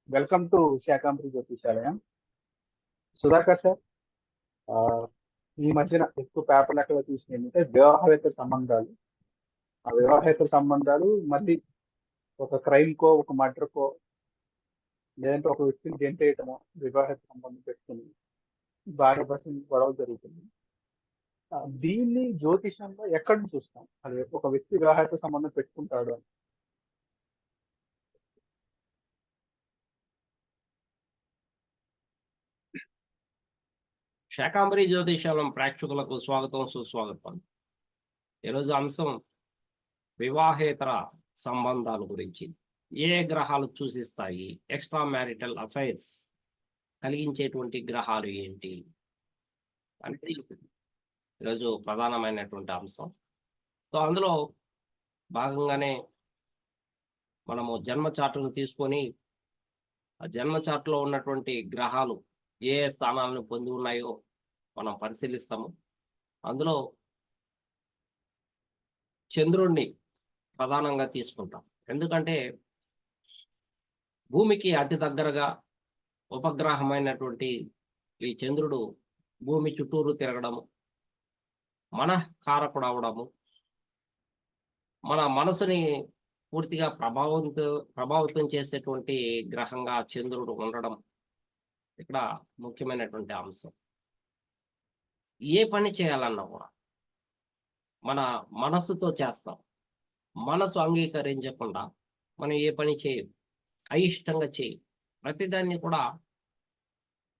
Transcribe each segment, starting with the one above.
Welcome to Shakambari Jyotishalayam. Sudhakar sir, ఈ మధ్యన ఎక్కువ పేపర్లలో చూసిన ఏంటంటే వివాహేతర సంబంధాలు. ఆ వివాహేతర సంబంధాలు మళ్ళీ ఒక క్రైమ్ కో, ఒక మర్డర్ కో, లేదంటే ఒక వ్యక్తిని గెంటేయటమో వివాహేతర సంబంధం పెట్టుకుని భార్య భర్తలు గొడవ జరుగుతుంది. దీన్ని జ్యోతిషంలో ఎక్కడ నుంచి చూస్తాం? అది ఒక వ్యక్తి వివాహేతర సంబంధం పెట్టుకుంటాడు అని. శాకాంబరి జ్యోతిషాలం ప్రేక్షకులకు స్వాగతం, సుస్వాగతం. ఈరోజు అంశం వివాహేతర సంబంధాల గురించి. ఏ గ్రహాలు సూచిస్తాయి? ఎక్స్ట్రా మ్యారిటల్ అఫైర్స్ కలిగించేటువంటి గ్రహాలు ఏంటి అనేది ఈరోజు ప్రధానమైనటువంటి అంశం. సో అందులో భాగంగానే మనము జన్మ చార్టును తీసుకొని ఆ జన్మ చార్టులో ఉన్నటువంటి గ్రహాలు ఏ స్థానాలను పొంది ఉన్నాయో మనం పరిశీలిస్తాము. అందులో చంద్రుణ్ణి ప్రధానంగా తీసుకుంటాం. ఎందుకంటే భూమికి అతి దగ్గరగా ఉపగ్రహమైనటువంటి ఈ చంద్రుడు భూమి చుట్టూరు తిరగడము, మనఃకారకుడు అవడము, మన మనసుని పూర్తిగా ప్రభావితం చేసేటువంటి గ్రహంగా చంద్రుడు ఉండడం ఇక్కడ ముఖ్యమైనటువంటి అంశం. ఏ పని చేయాలన్నా కూడా మన మనస్సుతో చేస్తాం. మనసు అంగీకరించకుండా మనం ఏ పని చేయం, అయిష్టంగా చేయం. ప్రతిదాన్ని కూడా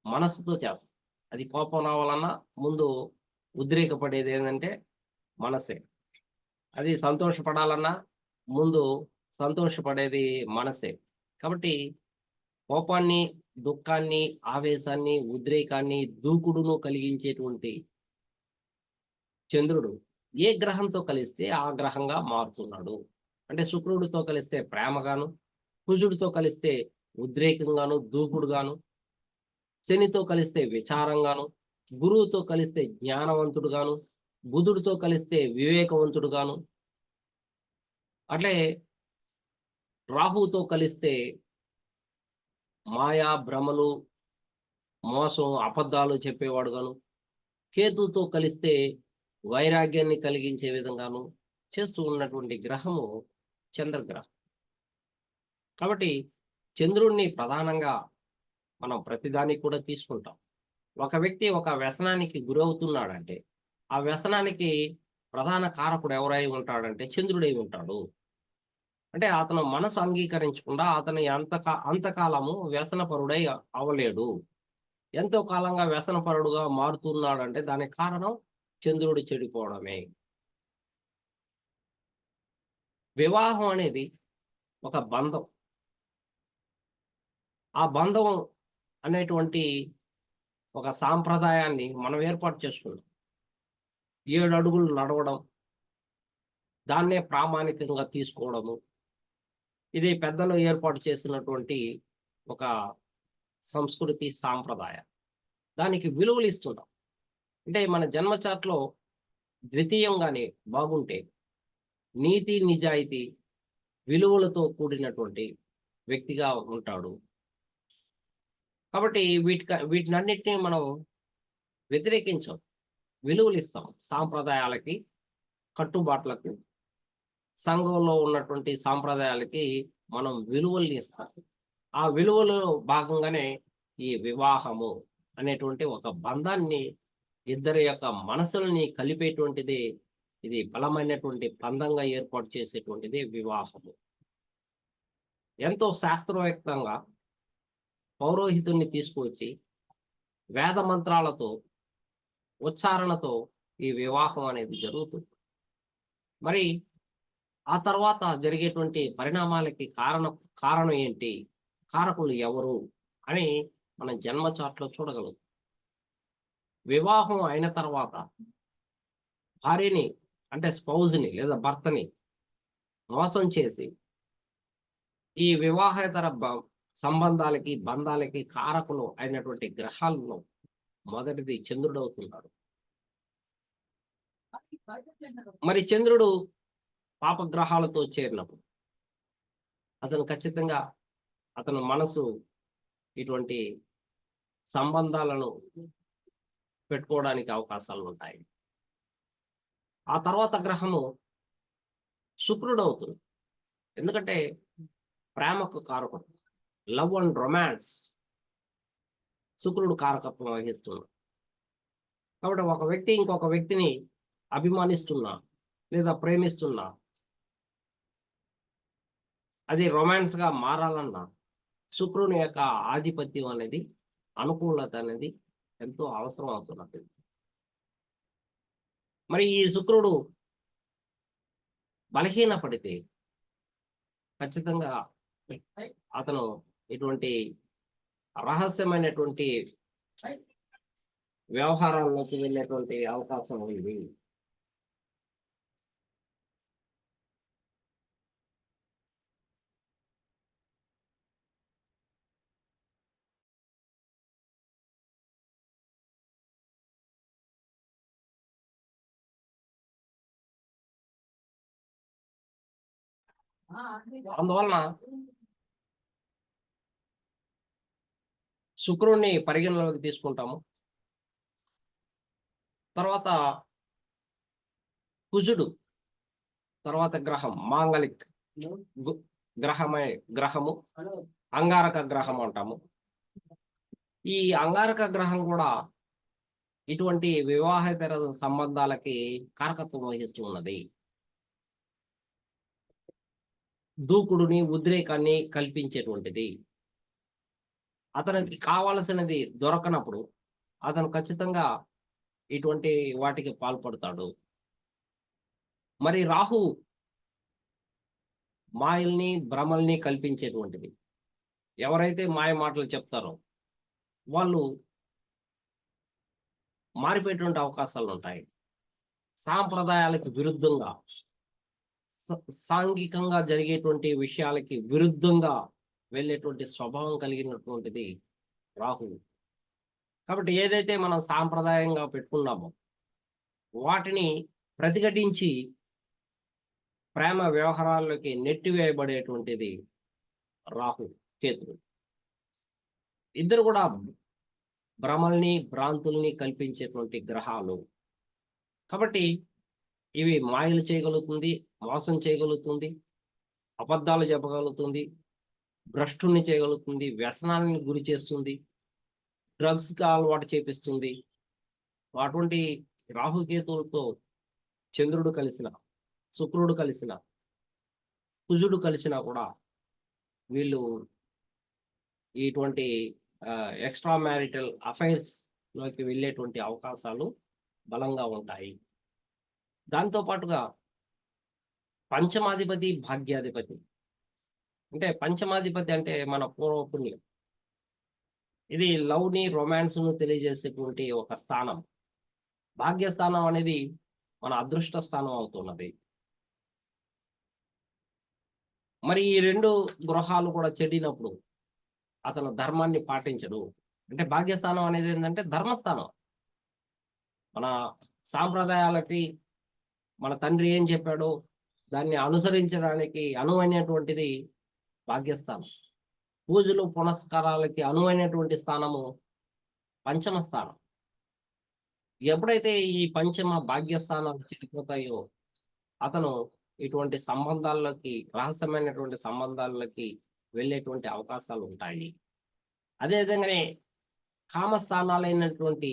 మనస్సుతో చేస్తాం. అది కోపం రావాలన్నా ముందు ఉద్రేకపడేది ఏంటంటే మనసే. అది సంతోషపడాలన్నా ముందు సంతోషపడేది మనసే. కాబట్టి కోపాన్ని, దుఃఖాన్ని, ఆవేశాన్ని, ఉద్రేకాన్ని, దూకుడును కలిగించేటువంటి చంద్రుడు ఏ గ్రహంతో కలిస్తే ఆ గ్రహంగా మారుతున్నాడు. అంటే శుక్రుడితో కలిస్తే ప్రేమగాను, కుజుడితో కలిస్తే ఉద్రేకంగాను, దూకుడుగాను, శనితో కలిస్తే విచారంగాను, గురువుతో కలిస్తే జ్ఞానవంతుడుగాను, బుధుడితో కలిస్తే వివేకవంతుడుగాను, అట్లే రాహుతో కలిస్తే మాయా, భ్రమలు, మోసం, అబద్ధాలు చెప్పేవాడుగాను, కేతుతో కలిస్తే వైరాగ్యాన్ని కలిగించే విధంగాను చేస్తూ ఉన్నటువంటి గ్రహము చంద్రగ్రహం. కాబట్టి చంద్రుణ్ణి ప్రధానంగా మనం ప్రతిదానికి కూడా తీసుకుంటాం. ఒక వ్యక్తి ఒక వ్యసనానికి గురవుతున్నాడంటే ఆ వ్యసనానికి ప్రధాన కారకుడు ఎవరై ఉంటాడంటే చంద్రుడై ఉంటాడు. అంటే అతను మనసు అంగీకరించకుండా అతను అంతకాలము వ్యసనపరుడై అవ్వలేడు. ఎంతో కాలంగా వ్యసనపరుడుగా మారుతున్నాడంటే దానికి కారణం చంద్రుడు చెడిపోవడమే. వివాహం అనేది ఒక బంధం. ఆ బంధం అనేటువంటి ఒక సాంప్రదాయాన్ని మనం ఏర్పాటు చేసుకున్నాం. 7 అడుగులు నడవడం, దాన్నే ప్రామాణికంగా తీసుకోవడము, ఇది పెద్దలు ఏర్పాటు చేసినటువంటి ఒక సంస్కృతి, సాంప్రదాయం. దానికి విలువలు ఇస్తున్నాం. అంటే మన జన్మచార్ట్లో ద్వితీయంగానే బాగుంటే నీతి, నిజాయితీ, విలువలతో కూడినటువంటి వ్యక్తిగా ఉంటాడు. కాబట్టి వీటినన్నిటినీ మనం వ్యతిరేకించాం, విలువలు ఇస్తాం. సాంప్రదాయాలకి, కట్టుబాట్లకు, సంఘంలో ఉన్నటువంటి సాంప్రదాయాలకి మనం విలువల్ని ఇస్తాం. ఆ విలువలో భాగంగానే ఈ వివాహము అనేటువంటి ఒక బంధాన్ని, ఇద్దరి యొక్క మనసుల్ని కలిపేటువంటిది, ఇది బలమైనటువంటి బంధంగా ఏర్పాటు చేసేటువంటిది వివాహము. ఎంతో శాస్త్రవేత్తంగా పౌరోహితుల్ని తీసుకువచ్చి వేద మంత్రాలతో, ఉచ్చారణతో ఈ వివాహం అనేది జరుగుతుంది. మరి ఆ తర్వాత జరిగేటువంటి పరిణామాలకి కారణం ఏంటి, కారకులు ఎవరు అని మనం జన్మ చార్ట్లో చూడగలుగుతాం. వివాహం అయిన తర్వాత భార్యని, అంటే స్పౌజ్ని లేదా భర్తని మోసం చేసి ఈ వివాహేతర సంబంధాలకి, బంధాలకి కారకులు అయినటువంటి గ్రహాలలో మొదటిది చంద్రుడు అవుతున్నాడు. మరి చంద్రుడు పాపగ్రహాలతో చేరినప్పుడు అతను ఖచ్చితంగా అతని మనసు ఇటువంటి సంబంధాలను పెట్టుకోవడానికి అవకాశాలు ఉంటాయి. ఆ తర్వాత గ్రహము శుక్రుడు అవుతుంది. ఎందుకంటే ప్రేమకు కారకం, లవ్ అండ్ రొమాన్స్ శుక్రుడు కారకత్వం వహిస్తున్నాడు. కాబట్టి ఒక వ్యక్తి ఇంకొక వ్యక్తిని అభిమానిస్తున్నా లేదా ప్రేమిస్తున్నా, అది రొమాన్స్ గా మారాలన్నా శుక్రుని యొక్క ఆధిపత్యం అనేది, అనుకూలత అనేది ఎంతో అవసరం అవుతున్నది. మరి ఈ శుక్రుడు బలహీనపడితే ఖచ్చితంగా అతను ఇటువంటి రహస్యమైనటువంటి వ్యవహారాల్లోకి వెళ్ళేటువంటి అవకాశం ఉంది. అందువలన శుక్రుడిని పరిగణలోకి తీసుకుంటాము. తర్వాత కుజుడు తర్వాత గ్రహం మాంగళిక్ గ్రహము అంగారక గ్రహం అంటాము. ఈ అంగారక గ్రహం కూడా ఇటువంటి వివాహేతర సంబంధాలకి కారకత్వం వహిస్తూ ఉన్నది. దూకుడుని, ఉద్రేకాన్ని కల్పించేటువంటిది. అతనికి కావలసినది దొరకనప్పుడు అతను ఖచ్చితంగా ఇటువంటి వాటికి పాల్పడతాడు. మరి రాహు మాయల్ని, భ్రమల్ని కల్పించేటువంటిది. ఎవరైతే మాయ మాటలు చెప్తారో వాళ్ళు మారిపోయేటువంటి అవకాశాలు ఉంటాయి. సాంప్రదాయాలకు విరుద్ధంగా, సాంఘికంగా జరిగేటువంటి విషయాలకి విరుద్ధంగా వెళ్ళేటువంటి స్వభావం కలిగినటువంటిది రాహు. కాబట్టి ఏదైతే మనం సాంప్రదాయంగా పెట్టుకున్నామో వాటిని ప్రతిఘటించి ప్రేమ వ్యవహారాల్లోకి నెట్టివేయబడేటువంటిది రాహు కేతుడు. ఇద్దరు కూడా భ్రమల్ని, భ్రాంతుల్ని కల్పించేటువంటి గ్రహాలు. కాబట్టి ఇవి మాయలు చేయగలుగుతుంది, మోసం చేయగలుగుతుంది, అబద్ధాలు చెప్పగలుగుతుంది, భ్రష్టుని చేయగలుగుతుంది, వ్యసనాన్ని గురి చేస్తుంది, డ్రగ్స్ కి అలవాటు చేపిస్తుంది. అటువంటి రాహుకేతువులతో చంద్రుడు కలిసిన, శుక్రుడు కలిసిన, కుజుడు కలిసినా కూడా వీళ్ళు ఇటువంటి ఎక్స్ట్రా మ్యారిటల్ అఫైర్స్ లోకి వెళ్ళేటువంటి అవకాశాలు బలంగా ఉంటాయి. దాంతో పాటుగా పంచమాధిపతి, భాగ్యాధిపతి. అంటే పంచమాధిపతి అంటే మన పూర్వపుణ్యం. ఇది లవ్ని, రొమాన్స్ను తెలియజేసేటువంటి ఒక స్థానం. భాగ్యస్థానం అనేది మన అదృష్ట స్థానం అవుతున్నది. మరి ఈ రెండు గృహాలు కూడా చెడినప్పుడు అతను ధర్మాన్ని పాటించడు. అంటే భాగ్యస్థానం అనేది ఏంటంటే ధర్మస్థానం. మన సాంప్రదాయాలకి మన తండ్రి ఏం చెప్పాడో దాన్ని అనుసరించడానికి అనువైనటువంటిది భాగ్యస్థానం. పూజలు పునస్కారాలకి అనువైనటువంటి స్థానము పంచమ స్థానం. ఎప్పుడైతే ఈ పంచమ భాగ్యస్థానాలు చెడిపోతాయో అతను ఇటువంటి సంబంధాల్లోకి, రహస్యమైనటువంటి సంబంధాల్లోకి వెళ్ళేటువంటి అవకాశాలు ఉంటాయి. అదేవిధంగానే కామస్థానాలైనటువంటి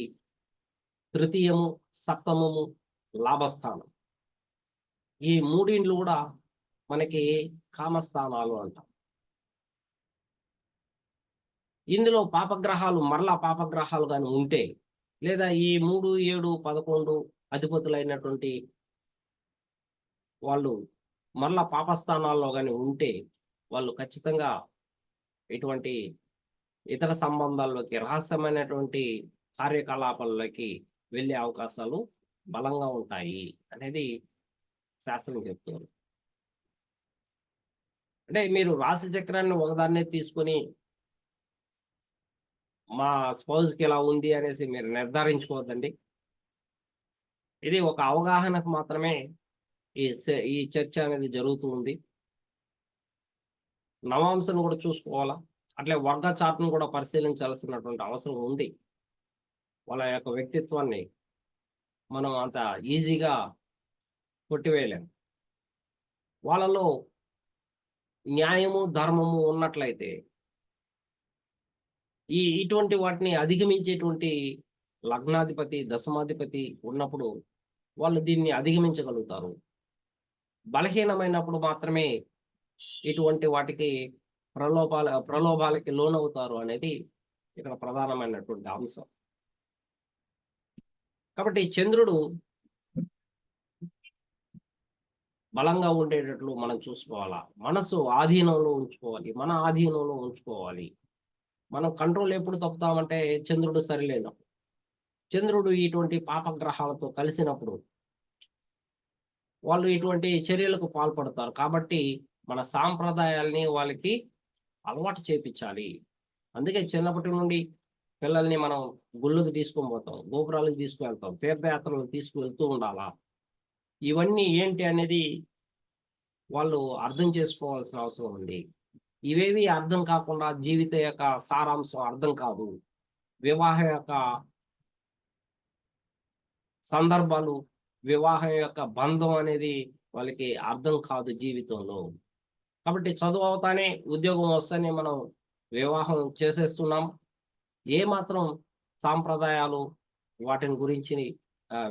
తృతీయము, సప్తమము, లాభస్థానం. ఈ మూడిండ్లు కూడా మనకి కామస్థానాలు అంటాం. ఇందులో పాపగ్రహాలు, మరలా పాపగ్రహాలు కానీ ఉంటే, లేదా ఈ 3, 7, 11 అధిపతులైనటువంటి వాళ్ళు మరలా పాపస్థానాల్లో కానీ ఉంటే వాళ్ళు ఖచ్చితంగా ఇటువంటి ఇతర సంబంధాల్లోకి, రహస్యమైనటువంటి కార్యకలాపాల్లోకి వెళ్ళే అవకాశాలు బలంగా ఉంటాయి అనేది శాస్త్రం చెప్తుంది. అంటే మీరు రాశి చక్రాన్ని ఒకదాన్నే తీసుకొని మా స్పౌజ్కి ఎలా ఉంది అనేసి మీరు నిర్ధారించుకోవద్దండి. ఇది ఒక అవగాహనకు మాత్రమే ఈ చర్చ అనేది జరుగుతూ ఉంది. నవాంశను కూడా చూసుకోవాలా, అట్లే వర్గ చార్ట్ను కూడా పరిశీలించాల్సినటువంటి అవసరం ఉంది. వాళ్ళ యొక్క వ్యక్తిత్వాన్ని మనం అంత ఈజీగా కొట్టివేయలేం. వాళ్ళలో న్యాయము, ధర్మము ఉన్నట్లయితే ఇటువంటి వాటిని అధిగమించేటువంటి లగ్నాధిపతి, దశమాధిపతి ఉన్నప్పుడు వాళ్ళు దీన్ని అధిగమించగలుగుతారు. బలహీనమైనప్పుడు మాత్రమే ఇటువంటి వాటికి ప్రలోభాలకి లోనవుతారు అనేది ఇక్కడ ప్రధానమైనటువంటి అంశం. కాబట్టి చంద్రుడు బలంగా ఉండేటట్లు మనం చూసుకోవాలా. మనసు ఆధీనంలో ఉంచుకోవాలి. మన ఆధీనంలో ఉంచుకోవాలి. మనం కంట్రోల్ ఎప్పుడు తప్పుతామంటే చంద్రుడు సరిలేనప్పుడు. చంద్రుడు ఇటువంటి పాపగ్రహాలతో కలిసినప్పుడు వాళ్ళు ఇటువంటి చర్యలకు పాల్పడతారు. కాబట్టి మన సాంప్రదాయాల్ని వాళ్ళకి అలవాటు చేపిచ్చాలి. అందుకే చిన్నప్పటి నుండి పిల్లల్ని మనం గుళ్ళకి తీసుకొని పోతాం, గోపురాలకు తీసుకువెళ్తాం, తీర్థయాత్రలకు తీసుకువెళ్తూ ఉండాలా. ఇవన్నీ ఏంటి అనేది వాళ్ళు అర్థం చేసుకోవాల్సిన అవసరం ఉంది. ఇవేవి అర్థం కాకుండా జీవిత యొక్క సారాంశం అర్థం కాదు. వివాహం యొక్క సందర్భాలు, వివాహం యొక్క బంధం అనేది వాళ్ళకి అర్థం కాదు జీవితంలో. కాబట్టి చదువు అవుతానే, ఉద్యోగం వస్తేనే మనం వివాహం చేసేస్తున్నాం. ఏమాత్రం సాంప్రదాయాలు వాటిని గురించి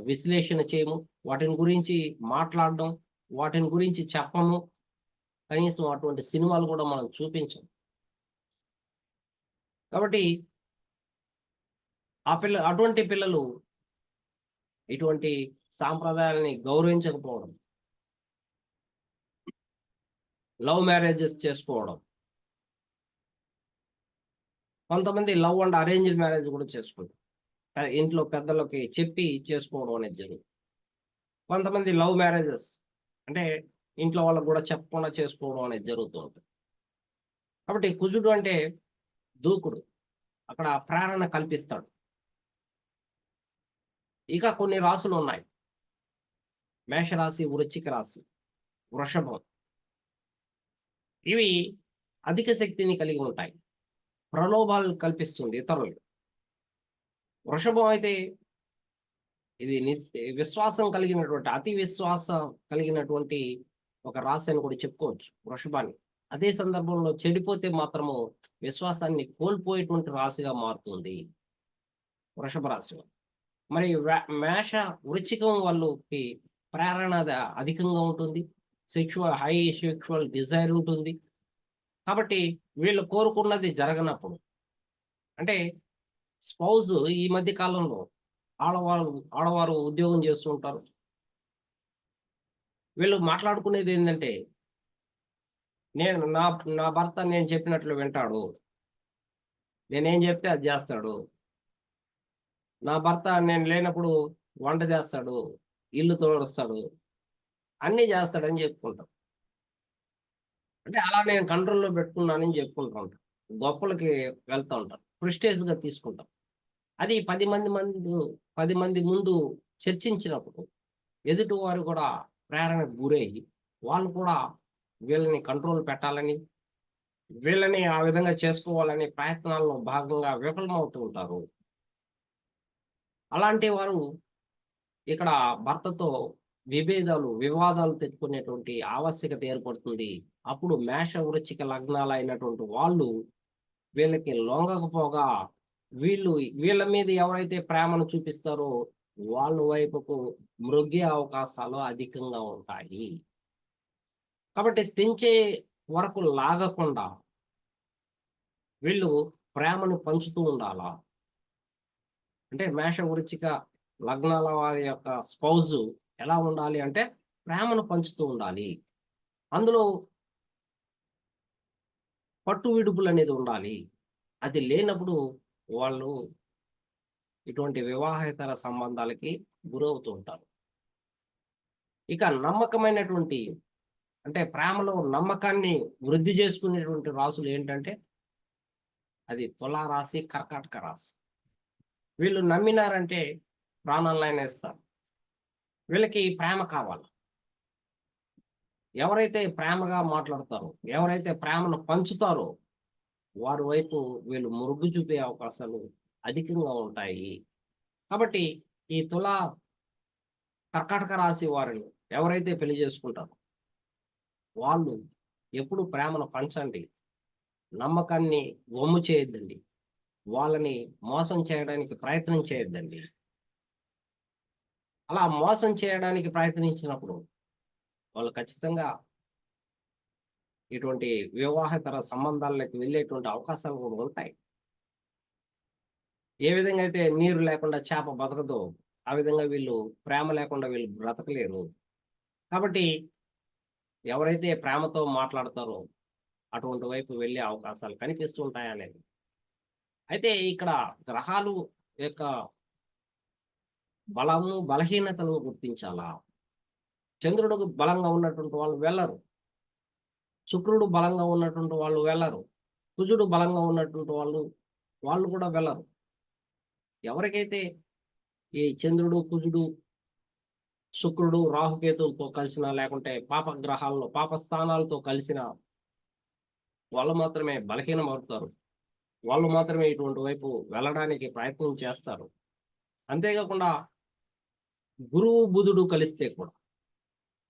విశ్లేషణ చేయము. వాటిని గురించి మాట్లాడడం, వాటిని గురించి చెప్పము. కనీసం అటువంటి సినిమాలు కూడా మనం చూపించం. కాబట్టి అటువంటి పిల్లలు ఇటువంటి సాంప్రదాయాలని గౌరవించకపోవడం, లవ్ మ్యారేజెస్ చేసుకోవడం, కొంతమంది లవ్ అండ్ అరేంజ్డ్ మ్యారేజ్ కూడా చేసుకుంటారు. ఇంట్లో పెద్దలకి చెప్పి చేసుకోవడం అనేది జరుగుతుంది. కొంతమంది లవ్ మ్యారేజెస్ అంటే ఇంట్లో వాళ్ళకు కూడా చెప్పకుండా చేసుకోవడం అనేది జరుగుతూ ఉంటుంది. కాబట్టి కుజుడు అంటే దూకుడు, అక్కడ ప్రేరణ కల్పిస్తాడు. ఇక కొన్ని రాసులు ఉన్నాయి. మేషరాశి, వృశ్చిక రాశి, వృషభం. ఇవి అధిక శక్తిని కలిగి ఉంటాయి. ప్రలోభాలు కల్పిస్తుంది ఇతరులు. వృషభం అయితే ఇది విశ్వాసం కలిగినటువంటి, అతి విశ్వాసం కలిగినటువంటి ఒక రాశి అని కూడా చెప్పుకోవచ్చు వృషభాన్ని. అదే సందర్భంలో చెడిపోతే మాత్రము విశ్వాసాన్ని కోల్పోయేటువంటి రాశిగా మారుతుంది వృషభ రాశి. మరి మేష, వృశ్చికం వాళ్ళకి ప్రేరణ అధికంగా ఉంటుంది. హై సెక్షువల్ డిజైర్ ఉంటుంది. కాబట్టి వీళ్ళు కోరుకున్నది జరగనప్పుడు, అంటే స్పౌజ్ ఈ మధ్య కాలంలో ఆడవారు ఉద్యోగం చేస్తూ ఉంటారు. వీళ్ళు మాట్లాడుకునేది ఏంటంటే, నా నా భర్త నేను చెప్పినట్లు వింటాడు, నేనేం చెప్తే అది చేస్తాడు, నా భర్త నేను లేనప్పుడు వంట చేస్తాడు, ఇల్లు తోడుస్తాడు, అన్నీ చేస్తాడని చెప్పుకుంటాం. అంటే అలా నేను కంట్రోల్‌లో పెట్టుకున్నానని చెప్పుకుంటూ ఉంటాం. గొప్పలకి వెళ్తా ఉంటాం. ప్రెస్టేజ్‌గా తీసుకుంటాం. అది 10 మంది ముందు చర్చించినప్పుడు ఎదుటివారు కూడా ప్రేరణకు గురయ్యి, వాళ్ళు కూడా వీళ్ళని కంట్రోల్ పెట్టాలని, వీళ్ళని ఆ విధంగా చేసుకోవాలనే ప్రయత్నాల్లో భాగంగా విఫలమవుతూ ఉంటారు. అలాంటి వారు ఇక్కడ భర్తతో వివాదాలు తెచ్చుకునేటువంటి ఆవశ్యకత ఏర్పడుతుంది. అప్పుడు మేష, వృశ్చిక లగ్నాలైనటువంటి వాళ్ళు వీళ్ళకి లొంగకపోగా వీళ్ళ మీద ఎవరైతే ప్రేమను చూపిస్తారో వాళ్ళ వైపుకు మృగే అవకాశాలు అధికంగా ఉంటాయి. కాబట్టి తెంచే వరకు లాగకుండా వీళ్ళు ప్రేమను పంచుతూ ఉండాలా. అంటే మేష, వృశ్చిక లగ్నాల వారి యొక్క స్పౌజు ఎలా ఉండాలి అంటే ప్రేమను పంచుతూ ఉండాలి. అందులో పట్టు విడుపులనేది ఉండాలి. అది లేనప్పుడు వాళ్ళు ఇటువంటి వివాహేతర సంబంధాలకి గురవుతూ ఉంటారు. ఇక నమ్మకమైనటువంటి, అంటే ప్రేమలో నమ్మకాన్ని వృద్ధి చేసుకునేటువంటి రాసులు ఏంటంటే అది తులా రాశి, కర్కాటక రాశి. వీళ్ళు నమ్మినారంటే ప్రాణాలైనా ఇస్తారు. వీళ్ళకి ప్రేమ కావాలి. ఎవరైతే ప్రేమగా మాట్లాడతారో, ఎవరైతే ప్రేమను పంచుతారో వారి వైపు వీళ్ళు మొగ్గు చూపే అవకాశాలు అధికంగా ఉంటాయి. కాబట్టి ఈ కర్కాటక రాశి వారిని ఎవరైతే పెళ్లి చేసుకుంటారో వాళ్ళు ఎప్పుడు ప్రేమను పంచండి. నమ్మకాన్ని వమ్ము చేయొద్దండి. వాళ్ళని మోసం చేయడానికి ప్రయత్నం చేయొద్దండి. అలా మోసం చేయడానికి ప్రయత్నించినప్పుడు వాళ్ళు ఖచ్చితంగా ఇటువంటి వివాహేతర సంబంధాల్లోకి వెళ్ళేటువంటి అవకాశాలు కూడా ఉంటాయి. ఏ విధంగా అయితే నీరు లేకుండా చేప బతకదో, ఆ విధంగా వీళ్ళు ప్రేమ లేకుండా వీళ్ళు బ్రతకలేరు. కాబట్టి ఎవరైతే ప్రేమతో మాట్లాడతారో అటువంటి వైపు వెళ్ళే అవకాశాలు కనిపిస్తూ ఉంటాయనేది. అయితే ఇక్కడ గ్రహాలు యొక్క బలము, బలహీనతలను గుర్తించాలా. చంద్రుడు బలంగా ఉన్నటువంటి వాళ్ళు వెళ్ళరు. శుక్రుడు బలంగా ఉన్నటువంటి వాళ్ళు వెళ్ళరు. కుజుడు బలంగా ఉన్నటువంటి వాళ్ళు కూడా వెళ్ళరు. ఎవరికైతే ఈ చంద్రుడు, కుజుడు, శుక్రుడు, రాహుకేతువులతో కలిసిన లేకుంటే పాప స్థానాలతో కలిసిన వాళ్ళు మాత్రమే బలహీనమవుతారు. వాళ్ళు మాత్రమే ఇటువంటి వైపు వెళ్ళడానికి ప్రయత్నం చేస్తారు. అంతేకాకుండా గురువు, బుధుడు కలిస్తే కూడా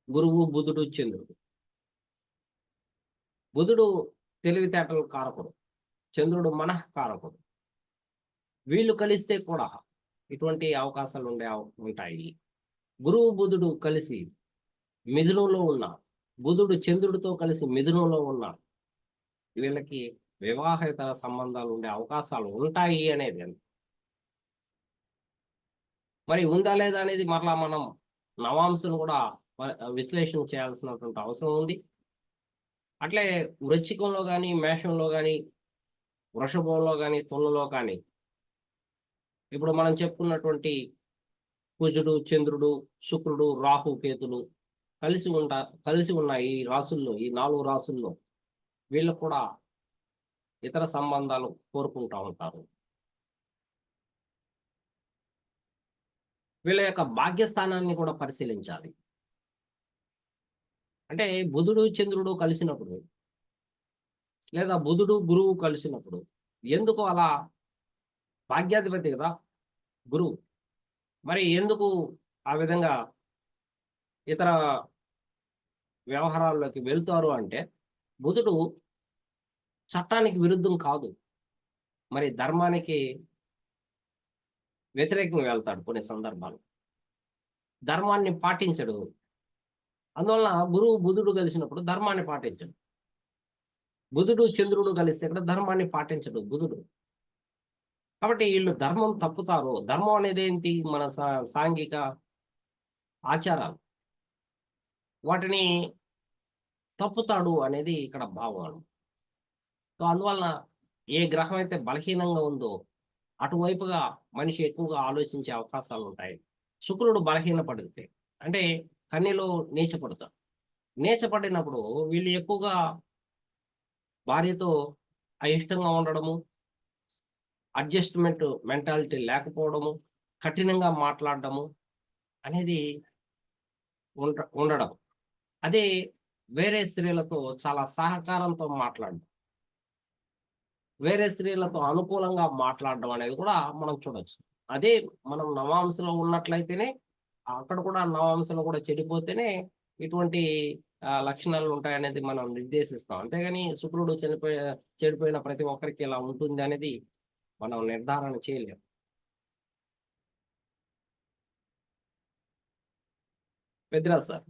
గురువు, బుధుడు, చంద్రుడు. బుధుడు తెలివితేటల కారకుడు. చంద్రుడు మనఃకారకుడు. వీళ్ళు కలిస్తే కూడా ఇటువంటి అవకాశాలు ఉంటాయి. గురువు, బుధుడు కలిసి మిథునంలో ఉన్న బుధుడు చంద్రుడితో కలిసి మిథునంలో ఉన్న వీళ్ళకి వివాహేతర సంబంధాలు ఉండే అవకాశాలు ఉంటాయి అనేది. మరి ఉందా లేదా అనేది మరలా మనం నవాంశను కూడా విశ్లేషణ చేయాల్సినటువంటి అవసరం ఉంది. అట్లే వృశ్చికంలో కానీ, మేషంలో కానీ, వృషభంలో కానీ, తులలో కానీ ఇప్పుడు మనం చెప్పుకున్నటువంటి కుజుడు, చంద్రుడు, శుక్రుడు, రాహు, కేతులు కలిసి ఉన్న ఈ రాసుల్లో, ఈ 4 రాసుల్లో వీళ్ళు కూడా ఇతర సంబంధాలు కోరుకుంటా ఉంటారు. వీళ్ళ యొక్క భాగ్యస్థానాన్ని కూడా పరిశీలించాలి. అంటే బుధుడు, చంద్రుడు కలిసినప్పుడు లేదా బుధుడు, గురువు కలిసినప్పుడు ఎందుకు అలా భాగ్యాధిపతి కదా గురువు. మరి ఎందుకు ఆ విధంగా ఇతర వ్యవహారాల్లోకి వెళ్తారు అంటే బుధుడు చట్టానికి విరుద్ధం కాదు. మరి ధర్మానికి వ్యతిరేకంగా వెళ్తాడు కొన్ని సందర్భాలు. ధర్మాన్ని పాటించడు. అందువలన గురువు, బుధుడు కలిసినప్పుడు ధర్మాన్ని పాటించడు. బుధుడు, చంద్రుడు కలిస్తే ఇక్కడ ధర్మాన్ని పాటించడు బుధుడు. కాబట్టి వీళ్ళు ధర్మం తప్పుతారు. ధర్మం అనేది ఏంటి? మన సాంఘిక ఆచారాలు. వాటిని తప్పుతాడు అనేది ఇక్కడ భావం. సో అందువలన ఏ గ్రహం అయితే బలహీనంగా ఉందో అటువైపుగా మనిషి ఎక్కువగా ఆలోచించే అవకాశాలు ఉంటాయి. శుక్రుడు బలహీనపడితే అంటే కన్యలో నీచపడతాడు. నీచపడినప్పుడు వీళ్ళు ఎక్కువగా భార్యతో అయిష్టంగా ఉండడము, అడ్జస్ట్‌మెంట్ మెంటాలిటీ లేకపోవడము, కఠినంగా మాట్లాడడము అనేది ఉండడం. అదే వేరే స్త్రీలతో చాలా సహకారంతో మాట్లాడడం. వేరే స్త్రీలతో అనుకూలంగా మాట్లాడడం అనేది కూడా మనం చూడొచ్చు. అదే మనం నవాంశలో ఉన్నట్లయితేనే అక్కడ కూడా నవాంశలో కూడా చెడిపోతేనే ఇటువంటి లక్షణాలు ఉంటాయనేది మనం నిర్దేశిస్తాం. అంతేగాని శుక్రుడు చెడిపోయిన ప్రతి ఒక్కరికి ఇలా ఉంటుంది అనేది మనం నిర్ధారణ చేయలేం. పెద్దిరాజు సార్.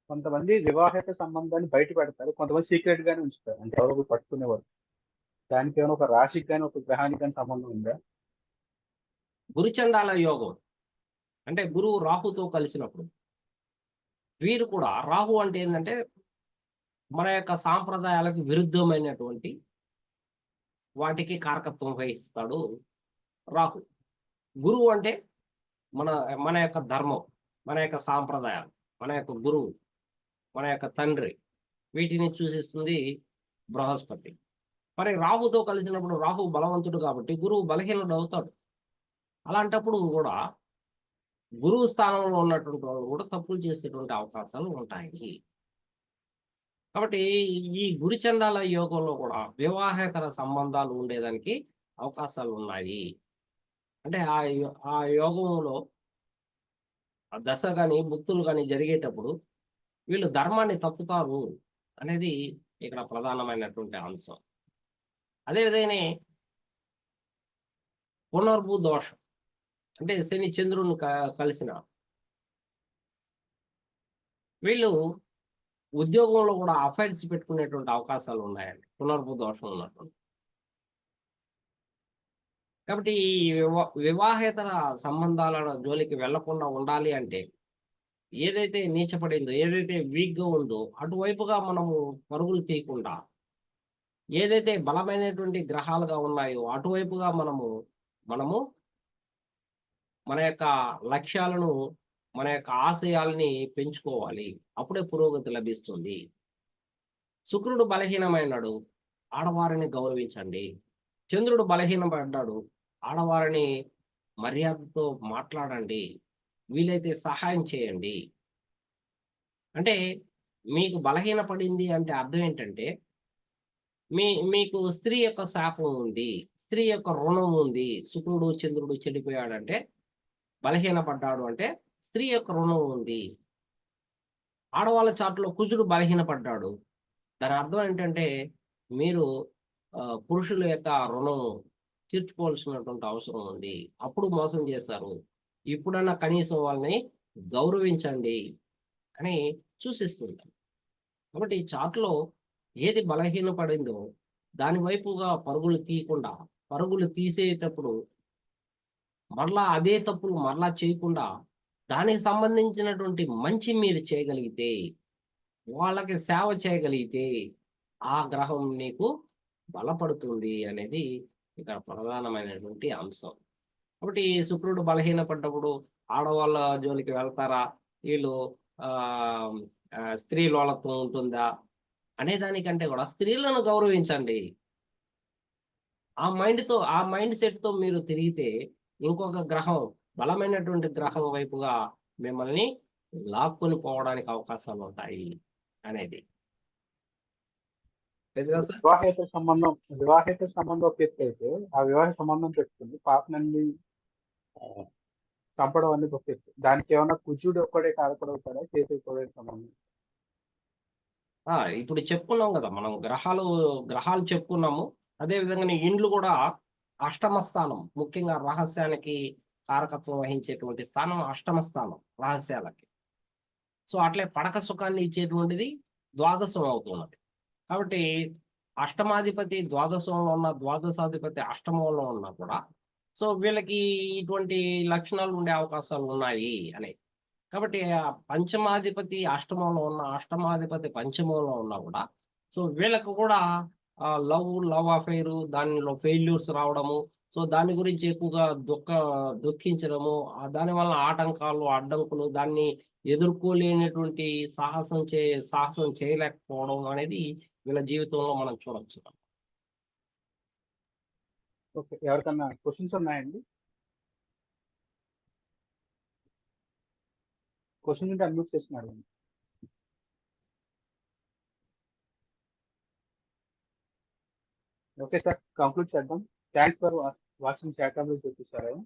కొంతమంది వివాహేతర సంబంధాన్ని బయట పెడతారు, కొంతమంది సీక్రెట్ గానే ఉంచుతారు, అంటే ఎవరు పట్టుకునేవారు. దానికి ఏమైనా ఒక రాశికి కానీ ఒక గ్రహానికి కానీ సంబంధం ఉందా? గురుచండాల యోగం అంటే గురువు రాహుతో కలిసినప్పుడు వీరు కూడా రాహు అంటే ఏంటంటే మన యొక్క సాంప్రదాయాలకు విరుద్ధమైనటువంటి వాటికి కారకత్వం వహిస్తాడు రాహు. గురువు అంటే మన మన యొక్క ధర్మం, మన యొక్క సాంప్రదాయాలు, మన యొక్క గురువు, మన యొక్క తండ్రి, వీటిని సూచిస్తుంది బృహస్పతి. మరి రాహుతో కలిసినప్పుడు రాహు బలవంతుడు కాబట్టి గురువు బలహీనుడు అవుతాడు. అలాంటప్పుడు కూడా గురువు స్థానంలో ఉన్నటువంటి వాళ్ళు కూడా తప్పులు చేసేటువంటి అవకాశాలు ఉంటాయి. కాబట్టి ఈ గురుచండాల యోగంలో కూడా వివాహేతర సంబంధాలు ఉండేదానికి అవకాశాలు ఉన్నాయి. అంటే ఆ యోగంలో ఆ దశ గాని, భుక్తులు గాని జరిగేటప్పుడు వీళ్ళు ధర్మాన్ని తప్పుతారు అనేది ఇక్కడ ప్రధానమైనటువంటి అంశం. అదే విధంగానే పునర్భూ దోషం అంటే శని చంద్రుడిని కలిసిన వీళ్ళు ఉద్యోగంలో కూడా అఫైర్స్ పెట్టుకునేటువంటి అవకాశాలు ఉన్నాయండి. పునర్భూ దోషం ఉన్నటువంటి. కాబట్టి ఈ వివాహేతర సంబంధాల జోలికి వెళ్లకుండా ఉండాలి అంటే ఏదైతే నీచపడిందో, ఏదైతే వీక్‌గా ఉందో అటువైపుగా మనము పరుగులు తీయకుండా, ఏదైతే బలమైనటువంటి గ్రహాలుగా ఉన్నాయో అటువైపుగా మనము మన యొక్క లక్ష్యాలను, మన యొక్క ఆశయాల్ని పెంచుకోవాలి. అప్పుడే పురోగతి లభిస్తుంది. శుక్రుడు బలహీనమైనాడు, ఆడవారిని గౌరవించండి. చంద్రుడు బలహీనపడ్డాడు, ఆడవారిని మర్యాదతో మాట్లాడండి. వీలైతే సహాయం చేయండి. అంటే మీకు బలహీనపడింది అంటే అర్థం ఏంటంటే, మీకు స్త్రీ యొక్క శాపం ఉంది. స్త్రీ యొక్క రుణం ఉంది. శుక్రుడు, చంద్రుడు చెడిపోయాడంటే, బలహీనపడ్డాడు అంటే స్త్రీ యొక్క రుణం ఉంది. ఆడవాళ్ళ చాటులో కుజుడు బలహీనపడ్డాడు. దాని అర్థం ఏంటంటే, మీరు పురుషుల యొక్క రుణం తీర్చుకోవాల్సినటువంటి అవసరం ఉంది. అప్పుడు మోసం చేశారు. ఇప్పుడన్నా కనీసం వాళ్ళని గౌరవించండి అని సూచిస్తుంటారు. కాబట్టి ఈ చార్ట్‌లో ఏది బలహీనపడిందో దాని వైపుగా పరుగులు తీయకుండా, పరుగులు తీసేటప్పుడు మరలా అదే తప్పులు మరలా చేయకుండా, దానికి సంబంధించినటువంటి మంచి మీరు చేయగలిగితే, వాళ్ళకి సేవ చేయగలిగితే, ఆ గ్రహం నీకు బలపడుతుంది అనేది ఇక్కడ ప్రధానమైనటువంటి అంశం. కాబట్టి ఈ శుక్రుడు బలహీనపడ్డప్పుడు ఆడవాళ్ళ జోలికి వెళ్తారా? వీళ్ళు ఆహ్, స్త్రీ లోలత్వం ఉంటుందా? అనే దానికంటే కూడా స్త్రీలను గౌరవించండి. ఆ మైండ్ సెట్‌తో మీరు తిరిగితే ఇంకొక గ్రహం బలమైనటువంటి గ్రహం వైపుగా మిమ్మల్ని లాక్కొని పోవడానికి అవకాశాలుంటాయి అనేది. లేదు కదా సార్? వివాహేతర సంబంధం ఒక ఎత్తు అయితే, ఆ వివాహ సంబంధం పెట్టుకొని పాపనన్ని చంపడం అనేది ఒక ఎత్తు. దానికి ఏమన్నా కుజుడు ఒక్కడే కారకుడవుతాడా? కేతు ఒక్కడే సంబంధం? ఇప్పుడు చెప్పుకున్నాం గదా! మనం గ్రహాలు చెప్పుకున్నాము. అదే విధంగానే ఇండ్లు గూడా అష్టమ స్థానం. ముఖ్యంగా రహస్యానికి కారకత్వం వహించేటువంటి స్థానం అష్టమ స్థానం రహస్యాలకి. సో, అట్లే పడక సుఖాన్ని ఇచ్చేటువంటిది ద్వాదశం అవుతున్నది. కాబట్టి అష్టమాధిపతి ద్వాదశంలో ఉన్న, ద్వాదశాధిపతి అష్టమంలో ఉన్నా కూడా సో, వీళ్ళకి ఇటువంటి లక్షణాలు ఉండే అవకాశాలు ఉన్నాయి అని. కాబట్టి పంచమాధిపతి అష్టమంలో ఉన్న, అష్టమాధిపతి పంచమంలో ఉన్నా కూడా సో, వీళ్ళకి కూడా లవ్ అఫైర్ దానిలో ఫెయిల్యూర్స్ రావడము. సో, దాని గురించి ఎక్కువగా దుఃఖించడము. దాని వలన ఆటంకాలు, అడ్డంకులు దాన్ని ఎదుర్కోలేనటువంటి సాహసం చేయలేకపోవడం అనేది వీళ్ళ జీవితంలో మనం చూడొచ్చు. ఓకే. ఎవరికన్నా క్వెషన్స్ ఉన్నాయండి? క్వెషన్ ఉంటే అన్మ్యూట్ చేసుకొని అడగండి. ఓకే సార్, కంక్లూడ్ చేద్దాం. Thanks for watching Shakambari Jyotishalayam.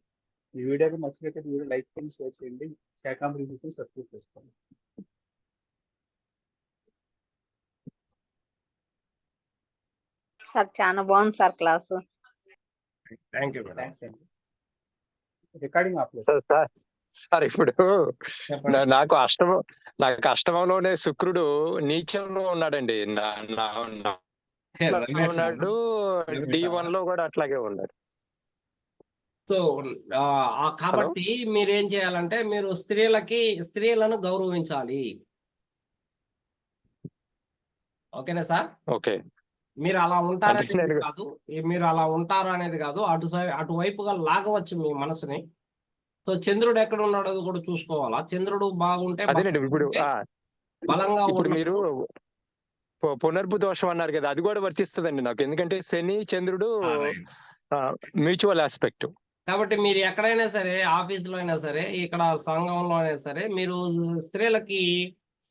ఈ వీడియో నచ్చినట్లయితే వీడియో లైక్ చేయండి, షేర్ చేయండి. శాకాంబరి జ్యోతిషం సబ్స్క్రైబ్ చేసుకోండి. సార్ చాలా బాగుంది sir class. Thank you madam. Thanks అండి. రికార్డింగ్ ఆపలేదు. సార్ ఇప్పుడు చెప్పండి. నాకు అష్టమంలోనే శుక్రుడు నీచంలో ఉన్నాడండి. ఉన్నాడు, D1 లో కూడా అట్లాగే ఉన్నాడు. సో, కాబట్టి మీరేం చేయాలంటే మీరు స్త్రీలను గౌరవించాలి. ఓకేనా సార్? ఓకే. మీరు అలా ఉంటారనేది కాదు. మీరు అలా ఉంటారు అనేది కాదు. అటువైపుగా లాగవచ్చు మీ మనసుని. సో, చంద్రుడు ఎక్కడ ఉన్నాడో కూడా చూసుకోవాలా. చంద్రుడు బాగుంటే అదేనండి ఇప్పుడు బలంగా ఇప్పుడు మీరు పునర్భు దోషం అన్నారు కదా, అది కూడా వర్తిస్తుందండి నాకు. ఎందుకంటే శని చంద్రుడు మ్యూచువల్ ఆస్పెక్ట్. కాబట్టి మీరు ఎక్కడైనా సరే, ఆఫీసులో అయినా సరే, ఇక్కడ సంఘంలో అయినా సరే, మీరు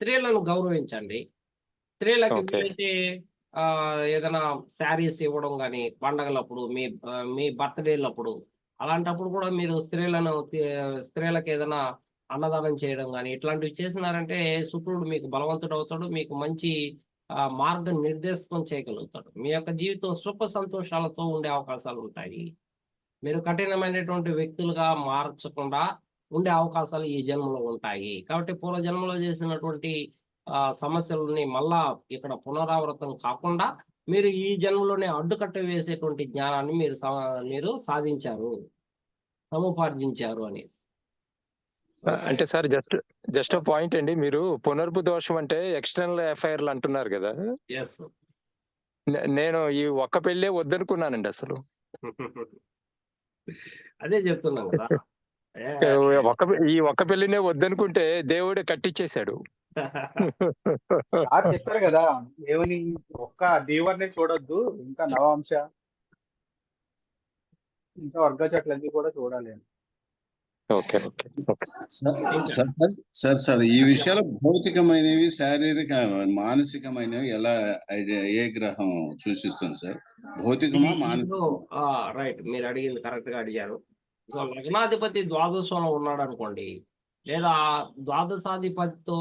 స్త్రీలను గౌరవించండి. స్త్రీలకి ఓకే. వీలైతే ఏదైనా శారీస్ ఇవ్వడం గాని పండగలప్పుడు మీ బర్త్‌డే‌లప్పుడు అలాంటప్పుడు కూడా మీరు స్త్రీలకు ఏదైనా అన్నదానం చేయడం గాని ఇట్లాంటివి చేసినారంటే శుక్రుడు మీకు బలవంతుడవుతాడు. మీకు మంచి మార్గనిర్దేశకం చేయగలుగుతాడు. మీ యొక్క జీవితం సుఖ సంతోషాలతో ఉండే అవకాశాలుంటాయి. మీరు కఠినమైనటువంటి వ్యక్తులుగా మార్చకుండా ఉండే అవకాశాలు ఈ జన్మలో ఉంటాయి. కాబట్టి పూర్వ జన్మలో చేసినటువంటి సమస్యలని మళ్ళా ఇక్కడ పునరావృతం కాకుండా మీరు ఈ జన్మలోనే అడ్డుకట్ట వేసేటువంటి జ్ఞానాన్ని మీరు సాధించారు, సముపార్జించారు అనేసి. అంటే సార్ జస్ట్ పాయింట్ అండి. మీరు పునర్పు దోషం అంటే ఎక్స్టర్నల్ ఎఫ్ఐఆర్‌లు అంటున్నారు కదా! యెస్. నేను ఈ ఒక్క పెళ్ళే వద్దనుకున్నానండి అసలు. అదే చెప్తున్నాం కదా! ఏ ఈ ఒక్క పెళ్ళినే వద్దనుకుంటే దేవుడే కట్టిచ్చేసాడు. సార్ చెప్పారు కదా, ఏమని, ఒక్క దీవర్ని చూడొద్దు, ఇంకా నవాంశ, ఇంకా వర్గ చెట్లన్నీ కూడా చూడాలి అని. ఓకే. సార్ ఈ విషయాలు భౌతికమైనవి, శారీరక, మానసికమైనవి ఎలా ఏ గ్రహం సూచిస్తుంది సార్? భౌతికమా, మానసికమా? రైట్, మీరు అడిగింది కరెక్ట్ గా అడిగారు. సో లగ్నాధిపతి ద్వాదశంలో ఉన్నాడు అనుకోండి, లేదా ద్వాదశాధిపతితో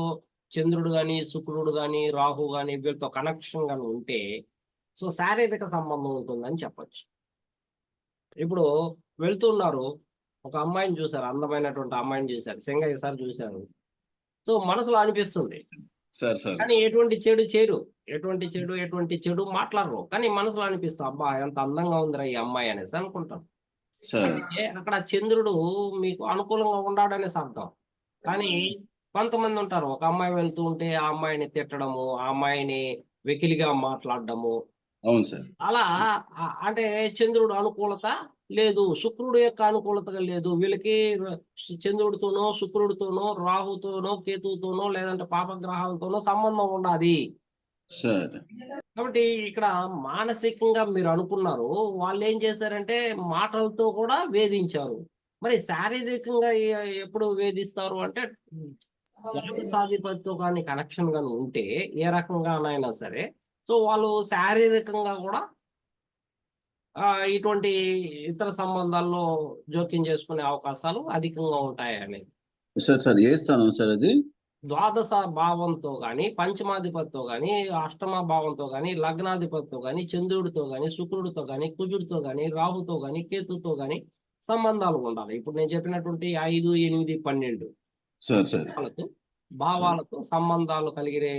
చంద్రుడు గాని, శుక్రుడు గాని, రాహు గాని వీళ్ళతో కనెక్షన్ గాని ఉంటే సో శారీరక సంబంధం ఉంటుందని చెప్పొచ్చు. ఇప్పుడు వెళ్తున్నారు, ఒక అమ్మాయిని చూశారు, అందమైనటువంటి అమ్మాయిని చూశారు, సింగయ్య సార్ చూశారు. సో మనసులో అనిపిస్తుంది, సార్ కానీ ఎటువంటి చెడు మాట్లాడరు, కానీ మనసులో అనిపిస్తాం, అబ్బా ఎంత అందంగా ఉందిరా ఈ అమ్మాయి అనేసి అనుకుంటాం. సార్ అక్కడ చంద్రుడు మీకు అనుకూలంగా ఉన్నాడనేసి అర్థం. కానీ కొంతమంది ఉంటారు, ఒక అమ్మాయి వెళ్తూ ఉంటే ఆ అమ్మాయిని తిట్టడము, ఆ అమ్మాయిని వెకిలిగా మాట్లాడడము, అవును సార్. అలా అంటే చంద్రుడు అనుకూలత లేదు, శుక్రుడు యొక్క అనుకూలతగా లేదు. వీళ్ళకి చంద్రుడితోనో, శుక్రుడితోనో, రాహుతోనో, కేతువుతోనో లేదంటే పాపగ్రహాలతోనో సంబంధం ఉండాలి. సార్ కాబట్టి ఇక్కడ మానసికంగా మీరు అనుకున్నారు, వాళ్ళు ఏం చేశారంటే మాటలతో కూడా వేధించారు. మరి శారీరకంగా ఎప్పుడు వేధిస్తారు అంటే ద్వాదశాధిపతితో కానీ కనెక్షన్ గాని ఉంటే ఏ రకంగానైనా సరే, సో వాళ్ళు శారీరకంగా కూడా ఇటువంటి ఇతర సంబంధాల్లో జోక్యం చేసుకునే అవకాశాలు అధికంగా ఉంటాయని. సార్ ఏ స్థానం సార్ అది? ద్వాదశ భావంతో గాని, పంచమాధిపతితో గాని, అష్టమ భావంతో గాని, లగ్నాధిపతితో గాని, చంద్రుడితో గాని, శుక్రుడితో గాని, కుజుడితో గాని, రాహుతో గాని, కేతుతో గాని సంబంధాలు ఉండాలి. ఇప్పుడు నేను చెప్పినటువంటి 5, 8, 12 సార్ భావాలతో సంబంధాలు కలిగే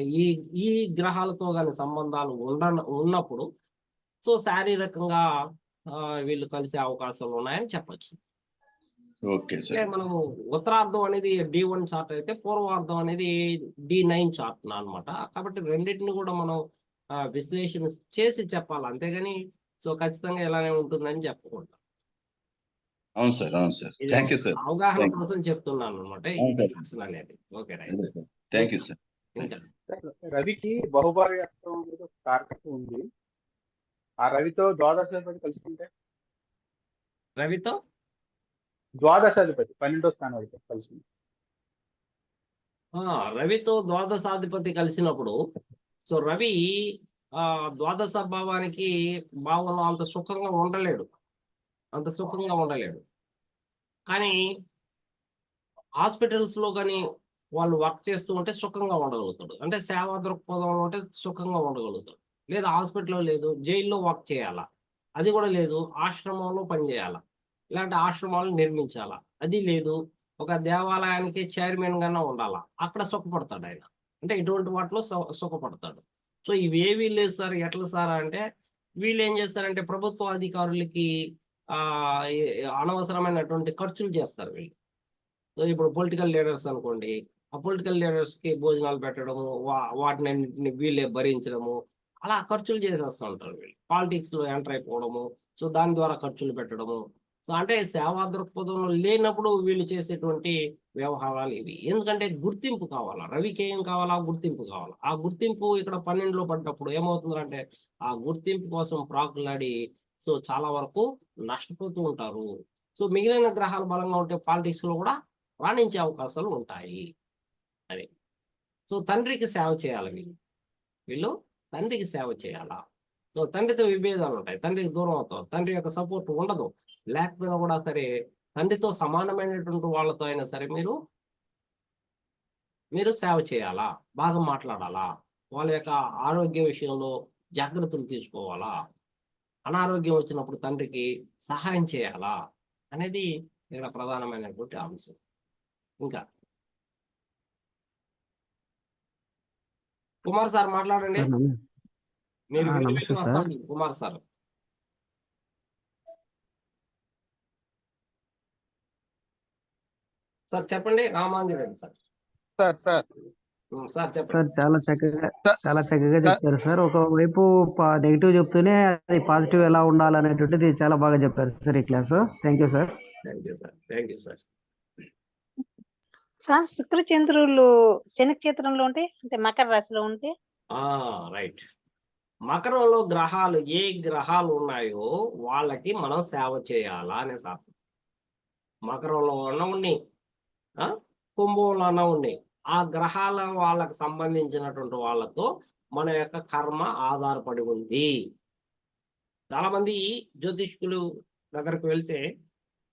ఈ గ్రహాలతో గాని సంబంధాలు ఉన్నప్పుడు సో శారీరకంగా వీళ్ళు కలిసే అవకాశాలు ఉన్నాయని చెప్పొచ్చు. ఓకే అంటే సార్. మనము ఉత్తరార్ధం అనేది D1 చార్ట్ అయితే పూర్వార్ధం అనేది D9 చార్ట్ అన్నమాట. కాబట్టి రెండింటిని కూడా మనం విశ్లేషణ చేసి చెప్పాలి, అంతేగాని సో ఖచ్చితంగా ఇలానే ఉంటుందని చెప్పకూడదు. అవును సార్. Thank you sir. అవగాహన కోసం చెప్తున్నాను అనమాట ఈ అవును సార్. విశ్లేషణ అనేది. Okay, right. Thank you sir. ఇంకా రవికి బహుభార్యత్వం అనేది ఒక కారకత్వం ఉంది. ఆ రవితో ద్వాదశాధిపతి కలుసుకుంటే, రవితో ద్వాదశాధిపతి 12వ స్థానాధిపతి కలుసుకుంటే, రవితో ద్వాదశాధిపతి కలిసినప్పుడు సో రవి ద్వాదశ భావంలో అంత సుఖంగా ఉండలేడు. కానీ హాస్పిటల్స్ లో కానీ వాళ్ళు వర్క్ చేస్తూ ఉంటే సుఖంగా ఉండగలుగుతాడు, అంటే సేవా దృక్పథంలో ఉంటే సుఖంగా ఉండగలుగుతాడు. లేదా హాస్పిటల్లో లేదు, జైల్లో వర్క్ చేయాలా, అది కూడా లేదు, ఆశ్రమంలో పనిచేయాలా, ఇలాంటి ఆశ్రమాలు నిర్మించాలా, అది లేదు, ఒక దేవాలయానికి చైర్మన్ గానే ఉండాలా, అక్కడ సుఖపడతాడు ఆయన. అంటే ఇటువంటి వాటిలో సుఖపడతాడు. సో ఇవేవీ లేదు సార్, ఎట్లా సార్ అంటే వీళ్ళు ఏం చేస్తారంటే ప్రభుత్వ అధికారులకి అనవసరమైనటువంటి ఖర్చులు చేస్తారు వీళ్ళు. సో ఇప్పుడు పొలిటికల్ లీడర్స్ అనుకోండి, ఆ పొలిటికల్ లీడర్స్ కి భోజనాలు పెట్టడము, వాటిని వీళ్ళే భరించడము, అలా ఖర్చులు చేసేస్తూ ఉంటారు వీళ్ళు. పాలిటిక్స్ లో ఎంటర్ అయిపోవడము, సో దాని ద్వారా ఖర్చులు పెట్టడము. సో అంటే సేవా దృక్పథంలో లేనప్పుడు వీళ్ళు చేసేటువంటి వ్యవహారాలు ఇవి. ఎందుకంటే గుర్తింపు కావాలా, రవికి ఏం కావాలా, గుర్తింపు కావాలా. ఆ గుర్తింపు ఇక్కడ 12లో పడ్డప్పుడు ఏమవుతుందంటే ఆ గుర్తింపు కోసం ప్రాకులాడి సో చాలా వరకు నష్టపోతూ ఉంటారు. సో మిగిలిన గ్రహాలు బలంగా ఉంటే పాలిటిక్స్ లో కూడా రాణించే అవకాశాలు ఉంటాయి అని. సో తండ్రికి సేవ చేయాలి వీళ్ళు. వీళ్ళు తండ్రికి సేవ చేయాలా. సో తండ్రితో విభేదాలు ఉంటాయి, తండ్రికి దూరం అవుతావు, తండ్రి యొక్క సపోర్ట్ ఉండదు, లేకపోయినా కూడా సరే తండ్రితో సమానమైనటువంటి వాళ్ళతో అయినా సరే మీరు సేవ చేయాలా, బాగా మాట్లాడాలా, వాళ్ళ యొక్క ఆరోగ్య విషయంలో జాగ్రత్తలు తీసుకోవాలా, అనారోగ్యం వచ్చినప్పుడు తండ్రికి సహాయం చేయాలా అనేది ఇక్కడ ప్రధానమైనటువంటి అంశం. ఇంకా కుమార్ సార్ మాట్లాడండి. మీరు నమస్తే సార్. వస్తాను కుమార్ సార్. సార్ చెప్పండి. రామాంజనేయుడు సార్. సార్ సార్ చెప్పండి. సార్ చాలా చక్కగా చెప్పారు సార్. ఒకవైపు నెగిటివ్ చెప్తూనే అది పాజిటివ్ ఎలా ఉండాలనేటువంటిది చాలా బాగా చెప్పారు సార్ ఈ class. Thank you sir. Thank you sir. Sir శుక్ర చంద్రులు శని క్షేత్రంలో ఉంటే అంటే మకర రాశిలో ఉంటే రైట్. మకరంలో గ్రహాలు ఏ గ్రహాలు ఉన్నాయో వాళ్ళకి మనం సేవ చేయాలా అనే సార్. మకరంలో ఉన్న ఉన్నాయి, కుంభంలో ఉన్న ఉన్నాయి, ఆ గ్రహాల వాళ్ళకి సంబంధించినటువంటి వాళ్ళతో మన యొక్క కర్మ ఆధారపడి ఉంది. చాలా మంది జ్యోతిష్కులు దగ్గరకు వెళ్తే,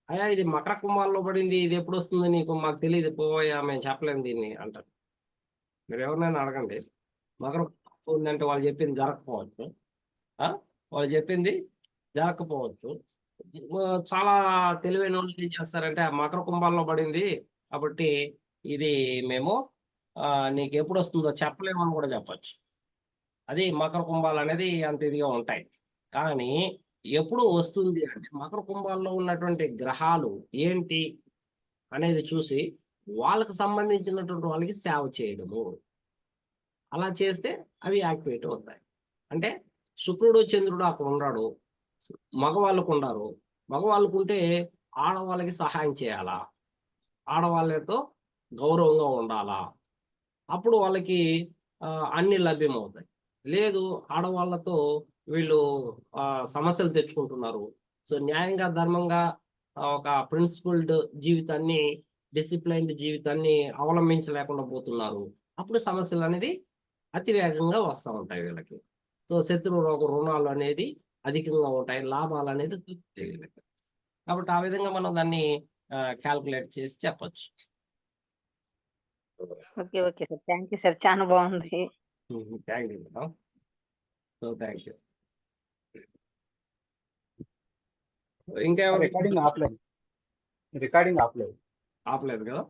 అయ్యా ఇది మకర కుంభాల్లో పడింది, ఇది ఎప్పుడు వస్తుంది నీకు, మాకు తెలియదు, పోయా మేము చెప్పలేము దీన్ని అంటారు. మీరు ఎవరినైనా అడగండి, మకర ఉందంటే వాళ్ళు చెప్పింది జరగకపోవచ్చు, వాళ్ళు చెప్పింది జరగకపోవచ్చు. చాలా తెలివైన వాళ్ళు ఏం చేస్తారంటే, ఆ మకర కుంభాల్లో పడింది కాబట్టి ఇది మేము నీకు ఎప్పుడు వస్తుందో చెప్పలేమని కూడా చెప్పచ్చు. అది మకర కుంభాలు అనేది అంత ఇదిగా ఉంటాయి. కానీ ఎప్పుడు వస్తుంది అంటే మకర కుంభాల్లో ఉన్నటువంటి గ్రహాలు ఏంటి అనేది చూసి వాళ్ళకి సంబంధించినటువంటి వాళ్ళకి సేవ చేయడము. అలా చేస్తే అవి యాక్టివేట్ అవుతాయి. అంటే శుక్రుడు చంద్రుడు అక్కడ ఉన్నాడు, మగవాళ్ళకు ఉన్నారు, మగవాళ్ళకు ఉంటే ఆడవాళ్ళకి సహాయం చేయాలా, ఆడవాళ్ళతో గౌరవంగా ఉండాలా, అప్పుడు వాళ్ళకి అన్ని లభ్యమవుతాయి. లేదు ఆడవాళ్ళతో వీళ్ళు సమస్యలు తెచ్చుకుంటున్నారు, సో న్యాయంగా ధర్మంగా ఒక ప్రిన్సిపల్డ్ జీవితాన్ని, డిసిప్లైన్డ్ జీవితాన్ని అవలంబించలేకుండా పోతున్నారు, అప్పుడు సమస్యలు అనేది అతివేగంగా వస్తూ ఉంటాయి వీళ్ళకి. సో శత్రు రుణాలు అనేది అధికంగా ఉంటాయి, లాభాలు అనేది తగ్గుతాయి. కాబట్టి ఆ విధంగా మనం దాన్ని క్యాల్కులేట్ చేసి చెప్పచ్చు. Okay okay sir, thank you sir, చాలా బాగుంది. Thank you. So thank you. ఇంకా రికార్డింగ్ ఆపలేదు ఆపలేదు కదా.